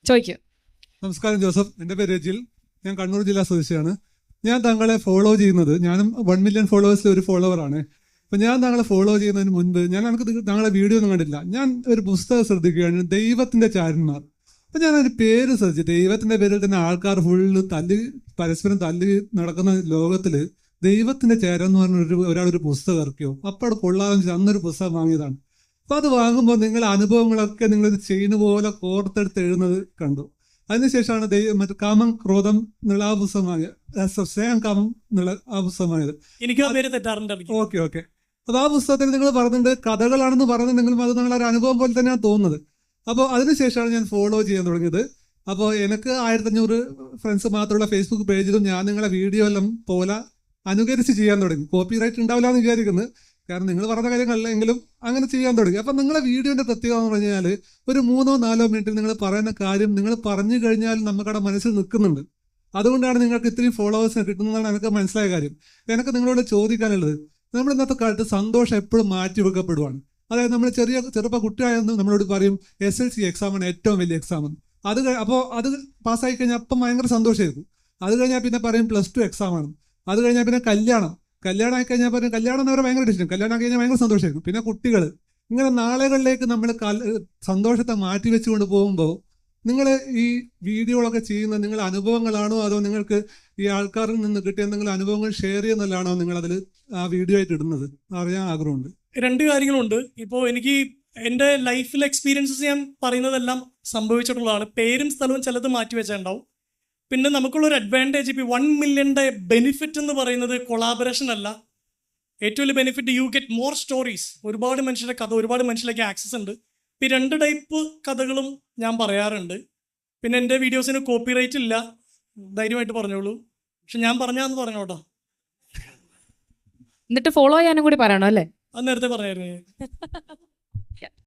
ചോദിക്കൂ. നമസ്കാരം ജോസഫ്, എൻ്റെ പേര് രജിൽ. ഞാൻ കണ്ണൂർ ജില്ലാ സ്വദേശിയാണ്. ഞാൻ താങ്കളെ ഫോളോ ചെയ്യുന്നത്, ഞാനും 1 മില്യൺ ഫോളോവേഴ്സിൽ ഒരു ഫോളോവറാണ്. അപ്പം ഞാൻ താങ്കളെ ഫോളോ ചെയ്യുന്നതിന് മുൻപ് താങ്കളെ വീഡിയോ ഒന്നും കണ്ടില്ല. ഞാൻ ഒരു പുസ്തകം ശ്രദ്ധിക്കുകയാണ്, ദൈവത്തിൻ്റെ ചാരന്മാർ. അപ്പം ഞാനൊരു പേര് ശ്രദ്ധിച്ചു. ദൈവത്തിൻ്റെ പേരിൽ തന്നെ ആൾക്കാർ ഫുള്ള് പരസ്പരം തല്ലി നടക്കുന്ന ലോകത്തിൽ ദൈവത്തിൻ്റെ ചേരം എന്ന് പറഞ്ഞ ഒരാളൊരു പുസ്തകം ഇറക്കിയോ. അപ്പോൾ അത് കൊള്ളാമെന്ന് അന്നൊരു പുസ്തകം വാങ്ങിയതാണ്. അപ്പം അത് വാങ്ങുമ്പോൾ നിങ്ങളുടെ അനുഭവങ്ങളൊക്കെ നിങ്ങളൊരു ചെയിന് പോലെ കോർത്തെടുത്ത് എഴുതുന്നത് കണ്ടു. അതിനുശേഷമാണ് മറ്റേ കാമം ക്രോധം എന്നുള്ള ആ പുസ്തകം വാങ്ങിയത്, സ്നേഹം കാമം എന്നുള്ള ആ പുസ്തകം വാങ്ങിയത്. എനിക്ക് ആ പേര് തെറ്റാറുണ്ട്. ഓക്കെ. അത് ആ പുസ്തകത്തിൽ നിങ്ങൾ പറഞ്ഞിട്ടുണ്ട്, കഥകളാണെന്ന് പറഞ്ഞിട്ടുണ്ടെങ്കിലും അത് നിങ്ങളൊരു അനുഭവം പോലെ തന്നെയാണ് തോന്നുന്നത്. അപ്പോൾ അതിനുശേഷമാണ് ഞാൻ ഫോളോ ചെയ്യാൻ തുടങ്ങിയത്. അപ്പോൾ എനിക്ക് 1500 ഫ്രണ്ട്സ് മാത്രമുള്ള ഫേസ്ബുക്ക് പേജിലും ഞാൻ നിങ്ങളെ വീഡിയോ എല്ലാം പോലെ അനുകരിച്ച് ചെയ്യാൻ തുടങ്ങി. കോപ്പി റൈറ്റ് ഉണ്ടാവില്ല എന്ന് വിചാരിക്കുന്നത്, കാരണം നിങ്ങൾ പറഞ്ഞ കാര്യങ്ങളല്ലെങ്കിലും അങ്ങനെ ചെയ്യാൻ തുടങ്ങി. അപ്പം നിങ്ങളെ വീഡിയോൻ്റെ പ്രത്യേകത എന്ന് പറഞ്ഞു കഴിഞ്ഞാൽ ഒരു 3-4 മിനിറ്റിൽ നിങ്ങൾ പറയുന്ന കാര്യം നിങ്ങൾ പറഞ്ഞു കഴിഞ്ഞാൽ നമുക്കവിടെ മനസ്സിൽ നിൽക്കുന്നുണ്ട്. അതുകൊണ്ടാണ് നിങ്ങൾക്ക് ഇത്രയും ഫോളോവേഴ്സിന് കിട്ടുന്നതാണ് എനിക്ക് മനസ്സിലായ കാര്യം. എനിക്ക് നിങ്ങളോട് ചോദിക്കാനുള്ളത്, നമ്മൾ ഇന്നത്തെ കാലത്ത് സന്തോഷം എപ്പോഴും മാറ്റി വെക്കപ്പെടുവാണ്. അതായത് നമ്മൾ ചെറുപ്പ കുട്ടിയായെന്ന് നമ്മളോട് പറയും SLC എക്സാമാണ് ഏറ്റവും വലിയ എക്സാം. അപ്പോൾ അത് പാസ്സായി കഴിഞ്ഞാൽ അപ്പം ഭയങ്കര സന്തോഷമായിരിക്കും. അത് കഴിഞ്ഞാൽ പിന്നെ പറയും +2 എക്സാമാണ്. അത് കഴിഞ്ഞാൽ പിന്നെ കല്യാണം ആയി കഴിഞ്ഞാൽ പറയും കല്യാണം എന്ന് പറഞ്ഞാൽ ഭയങ്കര ഡിസിഷൻ. കല്യാണം ആയി കഴിഞ്ഞാൽ ഭയങ്കര സന്തോഷമായിരിക്കും. പിന്നെ കുട്ടികൾ. ഇങ്ങനെ നാളുകളിലേക്ക് നമ്മൾ സന്തോഷത്തെ മാറ്റി വെച്ചുകൊണ്ട് പോകുമ്പോൾ നിങ്ങൾ ഈ വീഡിയോകളൊക്കെ ചെയ്യുന്ന നിങ്ങളുടെ അനുഭവങ്ങളാണോ, അതോ നിങ്ങൾക്ക് ഈ ആൾക്കാരിൽ നിന്ന് കിട്ടിയ എന്തെങ്കിലും അനുഭവങ്ങൾ ഷെയർ ചെയ്യുന്നതിലാണോ നിങ്ങളതിൽ ആ വീഡിയോ ആയിട്ട് ഇടുന്നത്? അറിയാൻ ആഗ്രഹമുണ്ട്. 2 കാര്യങ്ങളുണ്ട്. ഇപ്പോൾ എനിക്ക് എൻ്റെ ലൈഫിൽ എക്സ്പീരിയൻസസ് ഞാൻ പറയുന്നതെല്ലാം സംഭവിച്ചിട്ടുള്ളതാണ്. പേരും സ്ഥലവും ചിലത് മാറ്റി വെച്ചിട്ടുണ്ടാവും. പിന്നെ നമുക്കുള്ളൊരു അഡ്വാൻറ്റേജ്, ഇപ്പോൾ 1 മില്യൻ്റെ ബെനിഫിറ്റ് എന്ന് പറയുന്നത് കൊളാബറേഷൻ അല്ല. ഏറ്റവും വലിയ benefit, you get more stories. ഒരുപാട് മനുഷ്യരുടെ കഥ, ഒരുപാട് മനുഷ്യരിലേക്ക് ആക്സസ് ഉണ്ട്. ഇപ്പോൾ ഈ 2 ടൈപ്പ് കഥകളും ഞാൻ പറയാറുണ്ട്. പിന്നെ എൻ്റെ വീഡിയോസിന് കോപ്പി റൈറ്റ് ഇല്ല, ധൈര്യമായിട്ട് പറഞ്ഞോളൂ. പക്ഷെ ഞാൻ പറഞ്ഞാന്ന് പറഞ്ഞോട്ടോ. എന്നിട്ട് ഫോളോ ചെയ്യാനും കൂടി പറയണം അല്ലേ? അത് നേരത്തെ പറഞ്ഞായിരുന്നു.